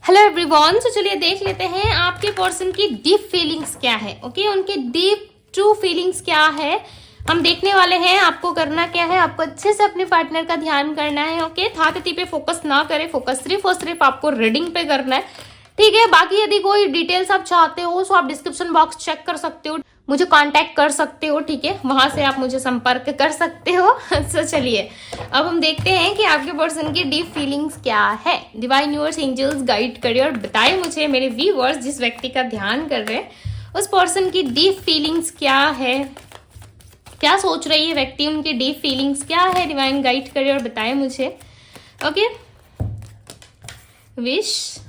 Hello everyone, तो चलिए देख लेते हैं आपके पर्सन की डीप फीलिंग्स क्या है। ओके, उनके डीप ट्रू फीलिंग्स क्या है हम देखने वाले हैं। आपको करना क्या है, आपको अच्छे से अपने पार्टनर का ध्यान करना है। ओके, थाती पे फोकस ना करें, फोकस सिर्फ और सिर्फ आपको रीडिंग पे करना है, ठीक है। बाकी यदि कोई डिटेल्स आप चाहते हो तो आप डिस्क्रिप्शन बॉक्स चेक कर सकते हो, मुझे कांटेक्ट कर सकते हो, ठीक है, वहां से आप मुझे संपर्क कर सकते हो। तो चलिए अब हम देखते हैं कि आपके पर्सन की डीप फीलिंग्स क्या है। डिवाइन यूनिवर्स एंजल्स गाइड करिए और बताए मुझे, मेरे व्यूअर्स जिस व्यक्ति का ध्यान कर रहे हैं उस पर्सन की डीप फीलिंग्स क्या है, क्या सोच रही है व्यक्ति, उनकी डीप फीलिंग्स क्या है। डिवाइन गाइड करिए और बताए मुझे। Okay, wish.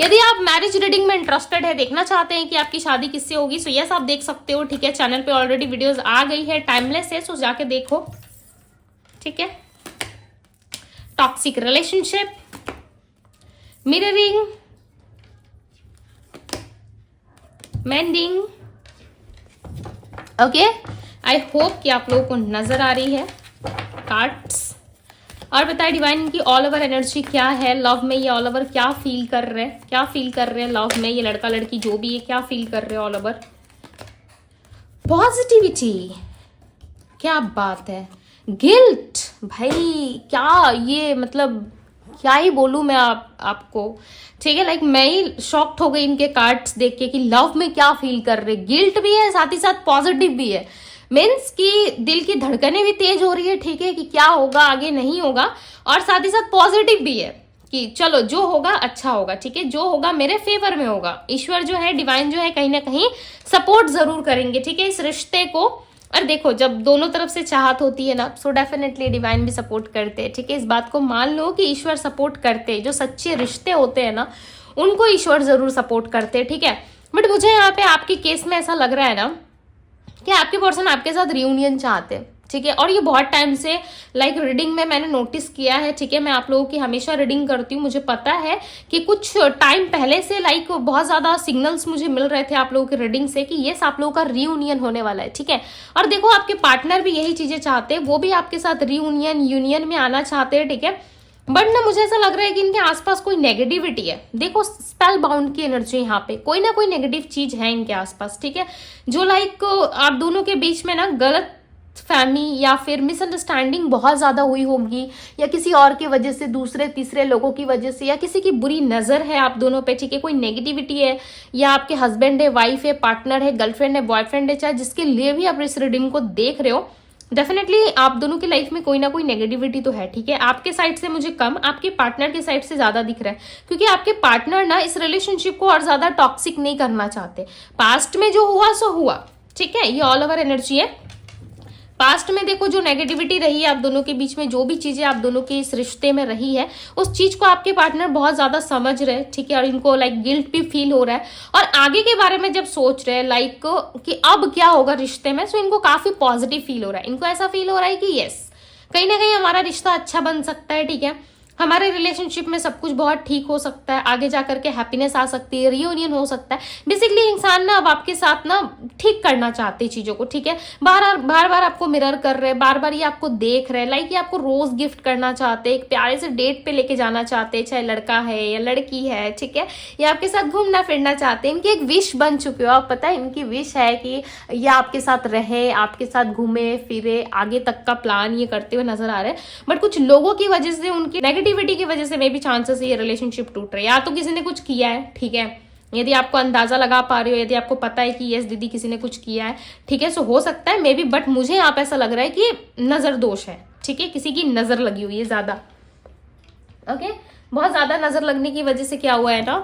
यदि आप मैरिज रीडिंग में इंटरेस्टेड है, देखना चाहते हैं कि आपकी शादी किससे होगी, सो यस आप देख सकते हो, ठीक है। चैनल पे ऑलरेडी वीडियोस आ गई है, टाइमलेस है, सो जाके देखो, ठीक है। Toxic relationship, mirroring, mending. Okay, I hope कि आप लोगों को नजर आ रही है कार्ड्स। और बताए डिवाइन की ऑल ओवर एनर्जी क्या है लव में। ये ऑल ओवर क्या फील कर रहे हैं, क्या फील कर रहे हैं लव में, ये लड़का लड़की जो भी है क्या फील कर रहे हैं ऑल ओवर। पॉजिटिविटी, क्या बात है। गिल्ट, भाई क्या ये मतलब क्या ही बोलूं मैं आपको, ठीक है। लाइक मैं ही शॉक्ड हो गई इनके कार्ड्स देख के कि लव में क्या फील कर रहे। गिल्ट भी है, साथ ही साथ पॉजिटिव भी है। मीन्स कि दिल की धड़कनें भी तेज हो रही है, ठीक है, कि क्या होगा आगे नहीं होगा, और साथ ही साथ पॉजिटिव भी है कि चलो जो होगा अच्छा होगा, ठीक है, जो होगा मेरे फेवर में होगा। ईश्वर जो है, डिवाइन जो है, कहीं ना कहीं सपोर्ट जरूर करेंगे, ठीक है, इस रिश्ते को। और देखो जब दोनों तरफ से चाहत होती है ना, सो डेफिनेटली डिवाइन भी सपोर्ट करते हैं, ठीक है। इस बात को मान लो कि ईश्वर सपोर्ट करते हैं, जो सच्चे रिश्ते होते हैं ना उनको ईश्वर जरूर सपोर्ट करते हैं, ठीक है। बट मुझे यहाँ पे आपके केस में ऐसा लग रहा है ना कि आपके पर्सन आपके साथ रियूनियन चाहते हैं, ठीक है। और ये बहुत टाइम से लाइक रीडिंग में मैंने नोटिस किया है, ठीक है। मैं आप लोगों की हमेशा रीडिंग करती हूँ, मुझे पता है कि कुछ टाइम पहले से लाइक बहुत ज्यादा सिग्नल्स मुझे मिल रहे थे आप लोगों की रीडिंग से कि ये आप लोगों का रियूनियन होने वाला है, ठीक है। और देखो आपके पार्टनर भी यही चीजें चाहते हैं, वो भी आपके साथ रियूनियन यूनियन में आना चाहते हैं, ठीक है। बट ना मुझे ऐसा लग रहा है कि इनके आसपास कोई नेगेटिविटी है। देखो स्पेल बाउंड की एनर्जी यहाँ पे, कोई ना कोई नेगेटिव चीज है इनके आसपास, ठीक है, जो लाइक आप दोनों के बीच में ना गलत फहमी या फिर मिसअंडरस्टैंडिंग बहुत ज्यादा हुई होगी, या किसी और की वजह से, दूसरे तीसरे लोगों की वजह से, या किसी की बुरी नजर है आप दोनों पे, ठीक है, कोई नेगेटिविटी है, या आपके हस्बैंड है, वाइफ है, पार्टनर है, गर्लफ्रेंड है, बॉयफ्रेंड है, चाहे जिसके लिए भी आप इस रीडिंग को देख रहे हो, डेफिनेटली आप दोनों की लाइफ में कोई ना कोई नेगेटिविटी तो है, ठीक है। आपके साइड से मुझे कम, आपके पार्टनर के साइड से ज्यादा दिख रहा है, क्योंकि आपके पार्टनर ना इस रिलेशनशिप को और ज्यादा टॉक्सिक नहीं करना चाहते। पास्ट में जो हुआ सो हुआ, ठीक है, ये ऑल ओवर एनर्जी है। पास्ट में देखो जो नेगेटिविटी रही है आप दोनों के बीच में, जो भी चीजें आप दोनों के इस रिश्ते में रही है, उस चीज को आपके पार्टनर बहुत ज्यादा समझ रहे हैं, ठीक है। और इनको लाइक गिल्ट भी फील हो रहा है, और आगे के बारे में जब सोच रहे हैं लाइक कि अब क्या होगा रिश्ते में, तो इनको काफी पॉजिटिव फील हो रहा है। इनको ऐसा फील हो रहा है कि यस कहीं ना कहीं हमारा रिश्ता अच्छा बन सकता है, ठीक है, हमारे रिलेशनशिप में सब कुछ बहुत ठीक हो सकता है, आगे जाकर के हैप्पीनेस आ सकती है, रियूनियन हो सकता है। बेसिकली इंसान ना अब आपके साथ ना ठीक करना चाहते हैं चीजों को, ठीक है। बार बार आपको मिरर कर रहे हैं, बार बार ये आपको देख रहे हैं, लाइक ये आपको रोज गिफ्ट करना चाहते हैं, एक प्यारे से डेट पे लेके जाना चाहते हैं, चाहे लड़का है या लड़की है, ठीक है, ये आपके साथ घूमना फिरना चाहते हैं। इनकी एक विश बन चुकी हो आप, पता है इनकी विश है कि ये आपके साथ रहे, आपके साथ घूमे फिरे, आगे तक का प्लान ये करते हुए नजर आ रहे हैं। बट कुछ लोगों की वजह से, उनकी नेगेटिविटी की वजह से मे भी चांसेस ये रिलेशनशिप टूट रहे हैं, या तो किसी ने कुछ किया है, ठीक है। यदि आपको अंदाजा लगा पा रहे हो, यदि आपको पता है कि यस दीदी किसी ने कुछ किया है, ठीक है, सो हो सकता है मे बी, बट मुझे यहाँ पे ऐसा लग रहा है कि नजर दोष है, ठीक है, किसी की नजर लगी हुई है ज्यादा। ओके, बहुत ज्यादा नजर लगने की वजह से क्या हुआ है ना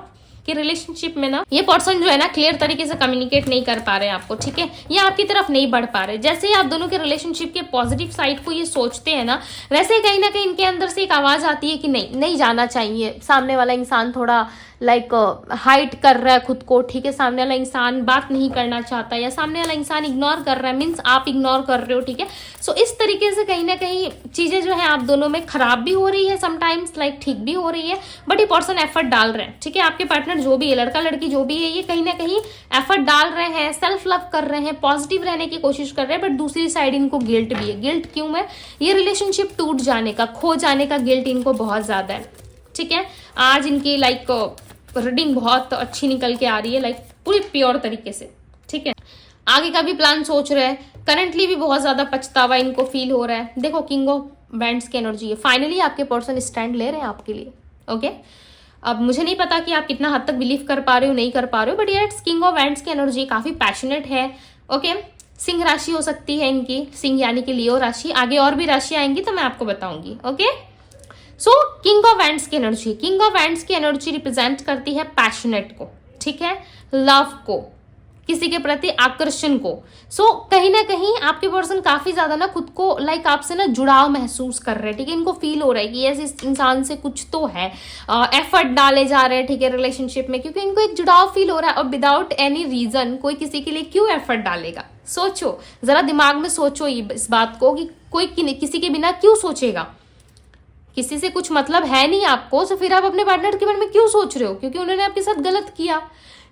कि रिलेशनशिप में ना ये पर्सन जो है ना क्लियर तरीके से कम्युनिकेट नहीं कर पा रहे हैं आपको, ठीक है, ये आपकी तरफ नहीं बढ़ पा रहे। जैसे ही आप दोनों के रिलेशनशिप के पॉजिटिव साइड को ये सोचते हैं ना, वैसे ही कहीं ना कहीं इनके अंदर से एक आवाज आती है कि नहीं जाना चाहिए। सामने वाला इंसान थोड़ा लाइक हाइड कर रहा है खुद को, ठीक है, सामने वाला इंसान बात नहीं करना चाहता, या सामने वाला इंसान इग्नोर कर रहा है, मीन्स आप इग्नोर कर रहे हो, ठीक है। सो इस तरीके से कहीं ना कहीं चीजें जो है आप दोनों में खराब भी हो रही है, समटाइम्स लाइक ठीक भी हो रही है, बट ये पर्सन एफर्ट डाल रहे हैं, ठीक है। आपके पार्टनर जो भी है, लड़का लड़की जो भी है, ये कहीं ना कहीं एफर्ट डाल रहे हैं, सेल्फ लव कर रहे हैं, पॉजिटिव रहने की कोशिश कर रहे हैं। बट दूसरी साइड इनको गिल्ट भी है। गिल्ट क्यों है? ये रिलेशनशिप टूट जाने का, खो जाने का गिल्ट इनको बहुत ज्यादा है। ठीक है। आज इनकी लाइक रीडिंग बहुत अच्छी निकल के आ रही है, लाइक पूरी प्योर तरीके से, ठीक है। आगे का भी प्लान सोच रहे हैं, करंटली भी बहुत ज्यादा पछतावा इनको फील हो रहा है। देखो किंग ऑफ बैंड्स की एनर्जी है, फाइनली आपके पर्सन स्टैंड ले रहे हैं आपके लिए, ओके। अब मुझे नहीं पता कि आप कितना हद तक बिलीव कर पा रहे हो, नहीं कर पा रहे हो, बट ये किंग ऑफ बैंड्स की एनर्जी काफी पैशनेट है, ओके। सिंह राशि हो सकती है इनकी, सिंह यानी कि लियो राशि। आगे और भी राशि आएंगी तो मैं आपको बताऊंगी, okay. So king of wands की एनर्जी, किंग ऑफ वैंड्स की एनर्जी रिप्रेजेंट करती है पैशनेट को, ठीक है, लव को, किसी के प्रति आकर्षण को। सो कहीं ना कहीं आपके पर्सन काफी ज्यादा ना खुद को लाइक आपसे ना जुड़ाव महसूस कर रहे हैं, ठीक है। इनको फील हो रहा है कि यस इस इंसान से कुछ तो है, एफर्ट डाले जा रहे हैं, ठीक है, रिलेशनशिप में, क्योंकि इनको एक जुड़ाव फील हो रहा है। और विदाउट एनी रीजन कोई किसी के लिए क्यों एफर्ट डालेगा? सोचो जरा, दिमाग में सोचो इस बात को कि कोई किसी के बिना क्यों सोचेगा। किसी से कुछ मतलब है नहीं आपको, तो फिर आप अपने पार्टनर के बारे में क्यों सोच रहे हो? क्योंकि उन्होंने आपके साथ गलत किया,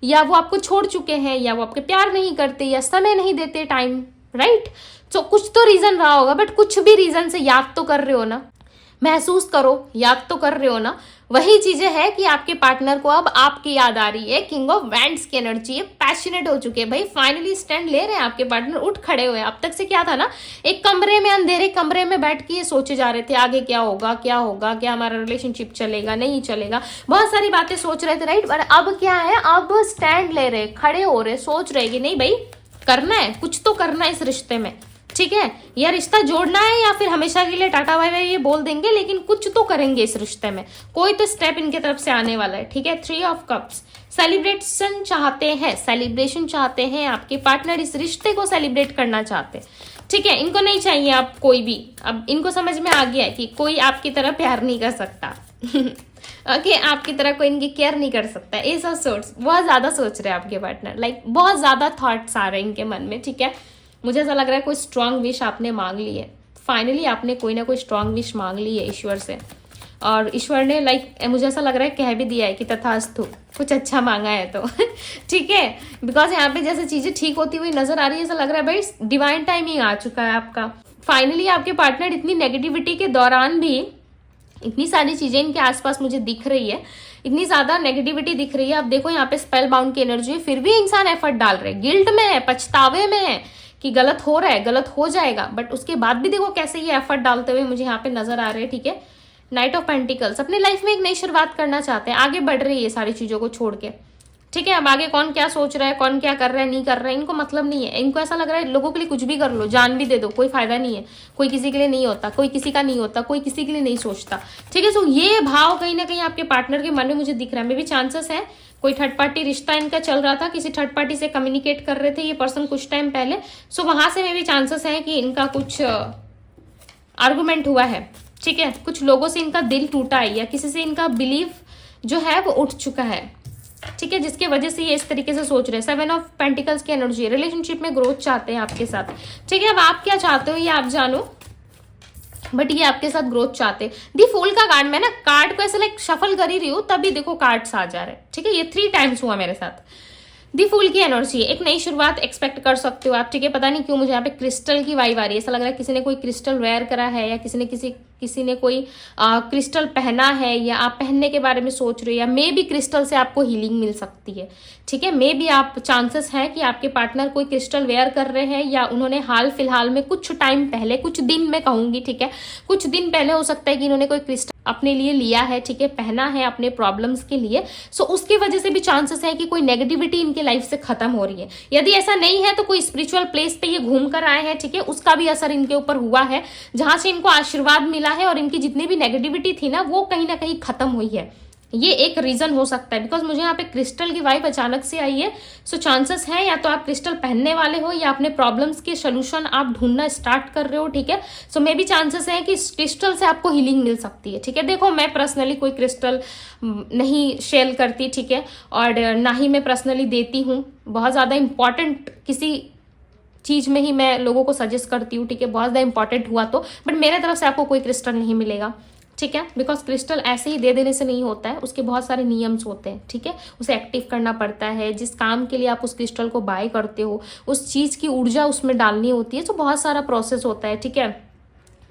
या वो आपको छोड़ चुके हैं, या वो आपके प्यार नहीं करते, या समय नहीं देते टाइम, राइट। तो कुछ तो रीजन रहा होगा, बट कुछ भी रीजन से याद तो कर रहे हो ना, महसूस करो, याद तो कर रहे हो ना। वही चीजें है कि आपके पार्टनर को अब आपकी याद आ रही है। किंग ऑफ वैंड्स की एनर्जी है, पैशनेट हो चुके हैं भाई, फाइनली स्टैंड ले रहे हैं आपके पार्टनर, उठ खड़े हुए। अब तक से क्या था ना, एक कमरे में, अंधेरे कमरे में बैठ के ये सोचे जा रहे थे आगे क्या होगा, क्या होगा, क्या हमारा रिलेशनशिप चलेगा नहीं चलेगा, बहुत सारी बातें सोच रहे थे, राइट। बट अब क्या है, अब स्टैंड ले रहे, खड़े हो रहे, सोच रहे कि नहीं भाई करना है, कुछ तो करना है इस रिश्ते में, ठीक है। या रिश्ता जोड़ना है या फिर हमेशा के लिए टाटा बाय बाय ये बोल देंगे, लेकिन कुछ तो करेंगे इस रिश्ते में, कोई तो स्टेप इनके तरफ से आने वाला है, ठीक है। 3 ऑफ कप्स, सेलिब्रेशन चाहते हैं, सेलिब्रेशन चाहते हैं आपके पार्टनर, इस रिश्ते को सेलिब्रेट करना चाहते हैं, ठीक है। इनको नहीं चाहिए आप कोई भी, अब इनको समझ में आ गया है कि कोई आपकी तरह प्यार नहीं कर सकता ओके, आपकी तरह कोई इनकी केयर नहीं कर सकता, ऐसा सोच बहुत ज्यादा सोच रहे हैं आपके पार्टनर, लाइक बहुत ज्यादा थॉट्स आ रहे हैं इनके मन में, ठीक है। मुझे ऐसा लग रहा है कोई स्ट्रांग विश आपने मांग ली है, फाइनली आपने कोई ना कोई स्ट्रांग विश मांग ली है ईश्वर से, और ईश्वर ने लाइक मुझे ऐसा लग रहा है कह भी दिया है कि तथास्तु, कुछ अच्छा मांगा है तो ठीक है। बिकॉज यहाँ पे जैसे चीजें ठीक होती हुई नजर आ रही है, ऐसा लग रहा है भाई डिवाइन टाइमिंग आ चुका है आपका। फाइनली आपके पार्टनर इतनी नेगेटिविटी के दौरान भी इतनी सारी चीजें इनके आसपास मुझे दिख रही है, इतनी ज्यादा नेगेटिविटी दिख रही है। आप देखो यहाँ पे स्पेल बाउंड की एनर्जी है, फिर भी इंसान एफर्ट डाल रहे हैं, गिल्ट में है, पछतावे में है कि गलत हो रहा है, गलत हो जाएगा, बट उसके बाद भी देखो कैसे ये एफर्ट डालते हुए मुझे यहाँ पे नजर आ रहे हैं, ठीक है। नाइट ऑफ पेंटिकल्स, अपनी लाइफ में एक नई शुरुआत करना चाहते हैं, आगे बढ़ रही है सारी चीजों को छोड़ के, ठीक है। अब आगे कौन क्या सोच रहा है, कौन क्या कर रहा है, नहीं कर रहा है, इनको मतलब नहीं है। इनको ऐसा लग रहा है लोगों के लिए कुछ भी कर लो, जान भी दे दो, कोई फायदा नहीं है, कोई किसी के लिए नहीं होता, कोई किसी का नहीं होता, कोई किसी के लिए नहीं सोचता, ठीक है। सो ये भाव कहीं ना कहीं आपके पार्टनर के मन में मुझे दिख रहा है। मे भी चांसेस है कोई थर्ड पार्टी रिश्ता इनका चल रहा था, किसी थर्ड पार्टी से कम्युनिकेट कर रहे थे ये पर्सन कुछ टाइम पहले, सो वहां से मे भी चांसेस है कि इनका कुछ आर्गुमेंट हुआ है, ठीक है। कुछ लोगों से इनका दिल टूटा है, या किसी से इनका बिलीव जो है वो उठ चुका है, ठीक है, जिसके वजह से ये इस तरीके से सोच रहे हैं। 7 ऑफ पेंटिकल्स की एनर्जी, रिलेशनशिप में ग्रोथ चाहते हैं आपके साथ, ठीक है। अब आप क्या चाहते हो ये आप जानो, बट ये आपके साथ ग्रोथ चाहते हैं। दी फूल का कार्ड, मैं ना कार्ड को ऐसे लाइक शफल कर ही रही हूँ, तभी देखो कार्ड्स आ जा रहे हैं, ठीक है। ये 3 टाइम्स हुआ मेरे साथ। दी फूल की एनर्जी, एक नई शुरुआत एक्सपेक्ट कर सकते हो आप, ठीक है। पता नहीं क्यों मुझे यहाँ पे क्रिस्टल की वाइब आ रही है, ऐसा लग रहा है किसी ने कोई क्रिस्टल वेयर करा है, या किसी ने कोई क्रिस्टल पहना है, या आप पहनने के बारे में सोच रहे हो, या मे भी क्रिस्टल से आपको हीलिंग मिल सकती है, ठीक है। मे भी आप चांसेस है कि आपके पार्टनर कोई क्रिस्टल वेयर कर रहे हैं, या उन्होंने हाल फिलहाल में कुछ टाइम पहले, कुछ दिन में कहूंगी, ठीक है, कुछ दिन पहले हो सकता है कि इन्होंने कोई क्रिस्टल अपने लिए लिया है, ठीक है, पहना है अपने प्रॉब्लम्स के लिए। सो उसकी वजह से भी चांसेस है कि कोई नेगेटिविटी इनके लाइफ से खत्म हो रही है। यदि ऐसा नहीं है तो कोई स्पिरिचुअल प्लेस पे ये घूम कर आए हैं, ठीक है, उसका भी असर इनके ऊपर हुआ है, जहां से इनको आशीर्वाद मिला है, और इनकी जितनी भी नेगेटिविटी थी ना वो कहीं ना कहीं खत्म हुई है। ये एक रीजन हो सकता है, बिकॉज मुझे यहाँ पे क्रिस्टल की वाइब अचानक से आई है। सो चांसेस है या तो आप क्रिस्टल पहनने वाले हो, या अपने प्रॉब्लम्स के सोल्यूशन आप ढूंढना स्टार्ट कर रहे हो, ठीक है। सो मे भी चांसेस है कि क्रिस्टल से आपको हीलिंग मिल सकती है, ठीक है। देखो मैं पर्सनली कोई क्रिस्टल नहीं शेयर करती, ठीक है, और ना ही मैं पर्सनली देती हूँ। बहुत ज्यादा इंपॉर्टेंट किसी चीज में ही मैं लोगों को सजेस्ट करती हूँ, ठीक है, बहुत ज्यादा इंपॉर्टेंट हुआ तो, बट मेरे तरफ से आपको कोई क्रिस्टल नहीं मिलेगा, ठीक है। बिकॉज क्रिस्टल ऐसे ही दे देने से नहीं होता है, उसके बहुत सारे नियम्स होते हैं, ठीक है। उसे एक्टिव करना पड़ता है, जिस काम के लिए आप उस क्रिस्टल को बाय करते हो उस चीज की ऊर्जा उसमें डालनी होती है, तो बहुत सारा प्रोसेस होता है, ठीक है।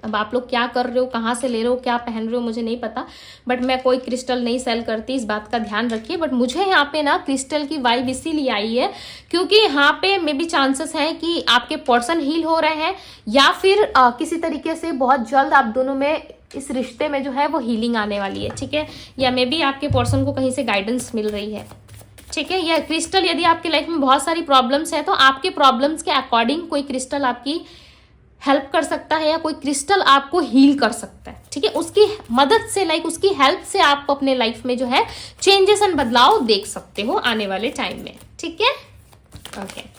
अब आप लोग क्या कर रहे हो, कहाँ से ले रहे हो, क्या पहन रहे हो, मुझे नहीं पता, बट मैं कोई क्रिस्टल नहीं सेल करती, इस बात का ध्यान रखिए। बट मुझे यहाँ पे ना क्रिस्टल की वाइब इसीलिए आई है क्योंकि यहाँ पे मे बी चांसेस हैं कि आपके पर्सन हील हो रहे हैं या फिर किसी तरीके से बहुत जल्द आप दोनों में इस रिश्ते में जो है वो हीलिंग आने वाली है, ठीक है। या मे बी आपके पर्सन को कहीं से गाइडेंस मिल रही है, ठीक है। या क्रिस्टल, यदि आपकी लाइफ में बहुत सारी प्रॉब्लम्स है तो आपके प्रॉब्लम्स के अकॉर्डिंग कोई क्रिस्टल आपकी हेल्प कर सकता है या कोई क्रिस्टल आपको हील कर सकता है, ठीक है। उसकी मदद से, लाइक उसकी हेल्प से आप अपने लाइफ में जो है चेंजेस एंड बदलाव देख सकते हो आने वाले टाइम में, ठीक है। ओके,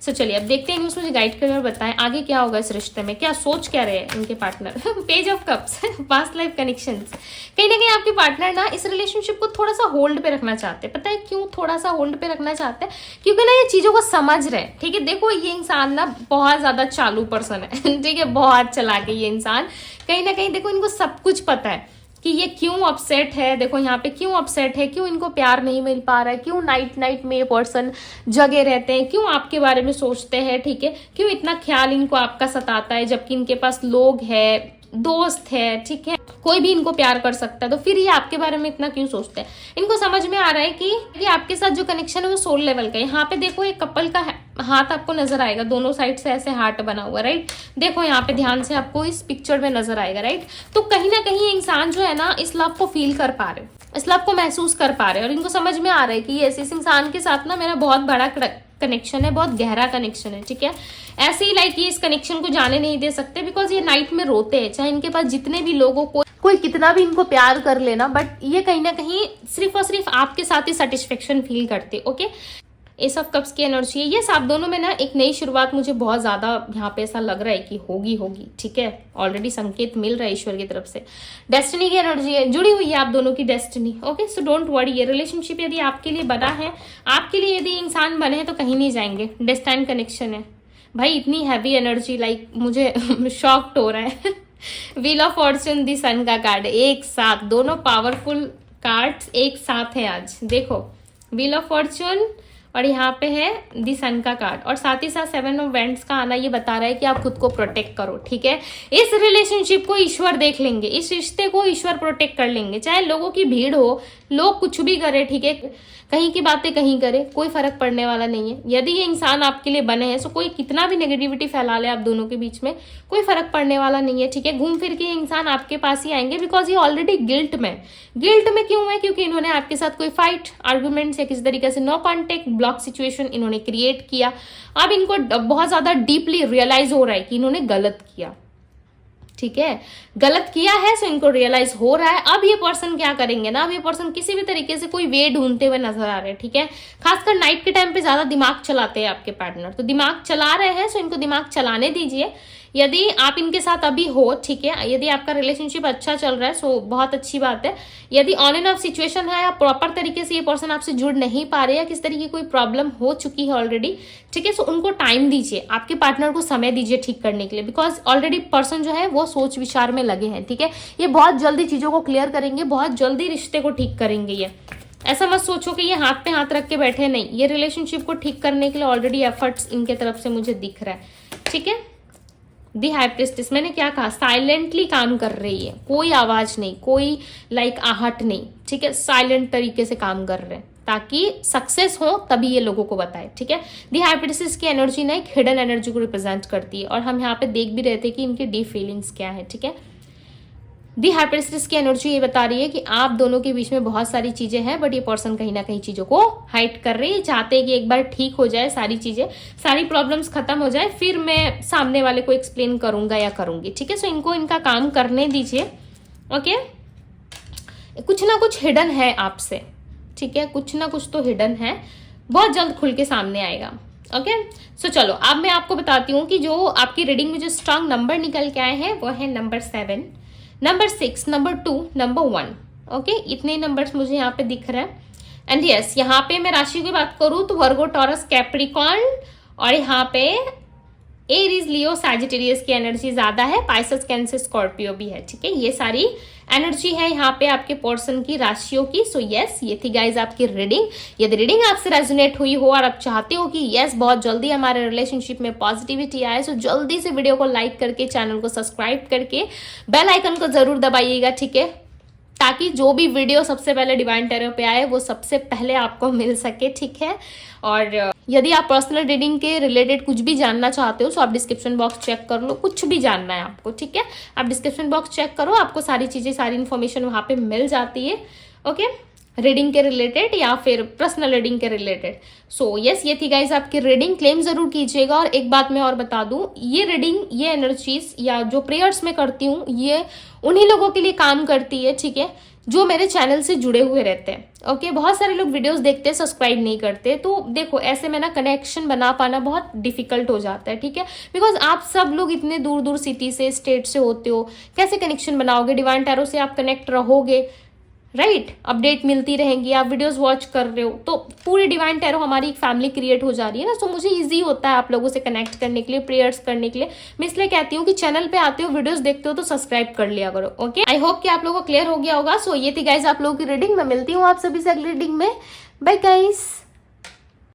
सो चलिए अब देखते हैं, मुझे गाइड करें और बताएं आगे क्या होगा इस रिश्ते में, क्या सोच क्या रहे हैं इनके partner. Page of cups, past life connections. कहीं ना कहीं आपके पार्टनर ना इस रिलेशनशिप को थोड़ा सा होल्ड पे रखना चाहते हैं। पता है क्यों थोड़ा सा होल्ड पे रखना चाहते हैं? क्योंकि ना ये चीजों को समझ रहे हैं, ठीक है। देखो ये इंसान ना बहुत ज्यादा चालू पर्सन है, ठीक है, बहुत चालाक है ये इंसान। कहीं ना कहीं देखो इनको सब कुछ पता है कि ये क्यों अपसेट है, देखो यहाँ पे क्यों अपसेट है, क्यों इनको प्यार नहीं मिल पा रहा है, क्यों नाइट नाइट में ये पर्सन जगे रहते हैं, क्यों आपके बारे में सोचते हैं, ठीक है, क्यों इतना ख्याल इनको आपका सताता है जबकि इनके पास लोग है, दोस्त है, ठीक है, कोई भी इनको प्यार कर सकता है, तो फिर ये आपके बारे में इतना क्यों सोचते हैं? इनको समझ में आ रहा है कि आपके साथ जो कनेक्शन है वो सोल लेवल का है। यहाँ पे देखो एक कपल का हाथ आपको नजर आएगा, दोनों साइड से ऐसे हार्ट बना हुआ, राइट। देखो यहाँ पे ध्यान से आपको इस पिक्चर में नजर आएगा, राइट। तो कहीं ना कहीं इंसान जो है ना इस लव को फील कर पा रहे, इस लव को महसूस कर पा रहे हैं और इनको समझ में आ रहा है कि ये इस इंसान के साथ ना मेरा बहुत बड़ा कनेक्शन है, बहुत गहरा कनेक्शन है, ठीक है। ऐसे ही लाइक ये इस कनेक्शन को जाने नहीं दे सकते बिकॉज ये नाइट में रोते हैं, चाहे इनके पास जितने भी लोगों को कोई कितना भी इनको प्यार कर लेना, बट ये कहीं ना कहीं सिर्फ और सिर्फ आपके साथ ही सेटिस्फेक्शन फील करते। ओके, एस ऑफ कप्स की एनर्जी है। ये आप दोनों में ना एक नई शुरुआत मुझे बहुत ज्यादा यहाँ पे ऐसा लग रहा है कि होगी, ठीक है। ऑलरेडी संकेत मिल रहा है ईश्वर की तरफ से। डेस्टिनी की एनर्जी है, जुड़ी हुई है आप दोनों की destiny. Okay, so don't worry, ये रिलेशनशिप यदि आपके लिए बना है, आपके लिए यदि इंसान बने हैं तो कहीं नहीं जाएंगे। डेस्टाइन कनेक्शन है भाई, इतनी हैवी एनर्जी, लाइक मुझे शॉक्ड हो रहा है। व्हील ऑफ फॉर्च्यून, दी सन का कार्ड एक साथ, दोनों पावरफुल कार्ड्स एक साथ है आज। देखो व्हील ऑफ फॉर्च्यून और यहाँ पे है दी सन का कार्ड और साथ ही साथ 7 ऑफ वेंट्स का आना ये बता रहा है कि आप खुद को प्रोटेक्ट करो, ठीक है। इस रिलेशनशिप को ईश्वर देख लेंगे, इस रिश्ते को ईश्वर प्रोटेक्ट कर लेंगे। चाहे लोगों की भीड़ हो, लोग कुछ भी करे, ठीक है, कहीं की बातें कहीं करे, कोई फर्क पड़ने वाला नहीं है। यदि ये इंसान आपके लिए बने हैं तो कोई कितना भी नेगेटिविटी फैला ले आप दोनों के बीच में, कोई फर्क पड़ने वाला नहीं है, ठीक है। घूम फिर के ये इंसान आपके पास ही आएंगे बिकॉज ये ऑलरेडी गिल्ट में क्यों है? क्योंकि इन्होंने आपके साथ कोई फाइट, आर्गुमेंट्स या किसी तरीके से नो कॉन्टेक्ट, ब्लॉक सिचुएशन इन्होंने क्रिएट किया। अब इनको बहुत ज्यादा डीपली रियलाइज हो रहा है कि इन्होंने गलत किया, ठीक है, गलत किया है, सो इनको रियलाइज हो रहा है। अब ये पर्सन क्या करेंगे ना, अब ये पर्सन किसी भी तरीके से कोई वे ढूंढते हुए नजर आ रहे हैं, ठीक है। खासकर नाइट के टाइम पे ज्यादा दिमाग चलाते हैं आपके पार्टनर, तो दिमाग चला रहे हैं, सो इनको दिमाग चलाने दीजिए। यदि आप इनके साथ अभी हो, ठीक है, यदि आपका रिलेशनशिप अच्छा चल रहा है सो बहुत अच्छी बात है। यदि ऑन एंड ऑफ सिचुएशन है या प्रॉपर तरीके से ये पर्सन आपसे जुड़ नहीं पा रहे या किस तरीके की कोई प्रॉब्लम हो चुकी है ऑलरेडी, ठीक है, सो उनको टाइम दीजिए, आपके पार्टनर को समय दीजिए ठीक करने के लिए, बिकॉज ऑलरेडी पर्सन जो है वो सोच विचार में लगे हैं, ठीक है। ये बहुत जल्दी चीजों को क्लियर करेंगे, बहुत जल्दी रिश्ते को ठीक करेंगे। ये ऐसा मत सोचो कि ये हाथ पे हाथ रख के बैठे, नहीं, ये रिलेशनशिप को ठीक करने के लिए ऑलरेडी एफर्ट्स इनके तरफ से मुझे दिख रहा है, ठीक है। दी हाई प्रीस्टेस, मैंने क्या कहा, साइलेंटली काम कर रही है, कोई आवाज नहीं, कोई लाइक आहट नहीं, ठीक है, साइलेंट तरीके से काम कर रहे हैं ताकि सक्सेस हो, तभी ये लोगों को बताए, ठीक है। दी हाई प्रीस्टेस की एनर्जी ना एक हिडन एनर्जी को रिप्रेजेंट करती है और हम यहाँ पे देख भी रहे थे कि इनकी डीप फीलिंग्स क्या है, ठीक है। दी हाई प्रीस्टेस की एनर्जी ये बता रही है कि आप दोनों के बीच में बहुत सारी चीजें हैं, बट ये पर्सन कहीं ना कहीं चीजों को हाइड कर रही है, चाहते हैं कि एक बार ठीक हो जाए सारी चीजें, सारी प्रॉब्लम्स खत्म हो जाए, फिर मैं सामने वाले को एक्सप्लेन करूंगा या करूंगी, ठीक है। सो इनको इनका काम करने दीजिए, ओके। कुछ ना कुछ हिडन है आपसे, ठीक है, कुछ ना कुछ तो हिडन है, बहुत जल्द खुल के सामने आएगा, ओके। सो चलो अब मैं आपको बताती हूँ कि जो आपकी रीडिंग में जो स्ट्रांग नंबर निकल के आए हैं वो है number 7, number 6, number 2, number 1, okay. इतने नंबर्स मुझे यहाँ पे दिख रहा है। एंड यस, यहाँ पे मैं राशि की बात करूँ तो वर्गो, टॉरस, कैप्रिकॉर्न और यहाँ पे एरीज, लियो, सैजिटेरियस की एनर्जी ज्यादा है, पाइसेस, कैंसर, स्कॉर्पियो भी है, ठीक है। ये सारी एनर्जी है यहाँ पे आपके पर्सन की, राशियों की। सो यस, ये थी गाइज आपकी रीडिंग। यदि रीडिंग आपसे रेजोनेट हुई हो और आप चाहते हो कि यस बहुत जल्दी हमारे रिलेशनशिप में पॉजिटिविटी आए, सो जल्दी से वीडियो को लाइक करके, चैनल को सब्सक्राइब करके बेल आइकन को जरूर दबाइएगा, ठीक है, ताकि जो भी वीडियो सबसे पहले डिवाइन टैरो पे आए वो सबसे पहले आपको मिल सके, ठीक है। और यदि आप पर्सनल रीडिंग के रिलेटेड कुछ भी जानना चाहते हो तो आप डिस्क्रिप्शन बॉक्स चेक कर लो, कुछ भी जानना है आपको, ठीक है, आप डिस्क्रिप्शन बॉक्स चेक करो, आपको सारी चीजें, सारी इन्फॉर्मेशन वहां पे मिल जाती है, ओके, रीडिंग के रिलेटेड या फिर पर्सनल रीडिंग के रिलेटेड। सो यस, ये थी गाइज आपकी रीडिंग। क्लेम जरूर कीजिएगा। और एक बात मैं और बता दूं, ये रीडिंग, ये एनर्जीज या जो प्रेयर्स मैं करती हूँ, ये उन्हीं लोगों के लिए काम करती है, ठीक है, जो मेरे चैनल से जुड़े हुए रहते हैं, ओके। बहुत सारे लोग वीडियोस देखते हैं, सब्सक्राइब नहीं करते, तो देखो ऐसे में ना कनेक्शन बना पाना बहुत डिफिकल्ट हो जाता है, ठीक है, बिकॉज आप सब लोग इतने दूर दूर सिटी से, स्टेट से होते हो, कैसे कनेक्शन बनाओगे? डिवाइन टैरो से आप कनेक्ट रहोगे, राइट, अपडेट मिलती रहेंगी, आप वीडियोस वॉच कर रहे हो, तो पूरी डिवाइन टैरो हमारी एक फैमिली क्रिएट हो जा रही है ना। सो मुझे इजी होता है आप लोगों से कनेक्ट करने के लिए, प्रेयर्स करने के लिए। मैं इसलिए कहती हूँ कि चैनल पे आते हो, वीडियोस देखते हो तो सब्सक्राइब कर लिया करो, ओके। आई होप कि आप लोगों को क्लियर हो गया होगा। सो ये थी गाइज आप लोगों की रीडिंग। मैं मिलती हूँ आप सभी से अगली रीडिंग में। Bye guys.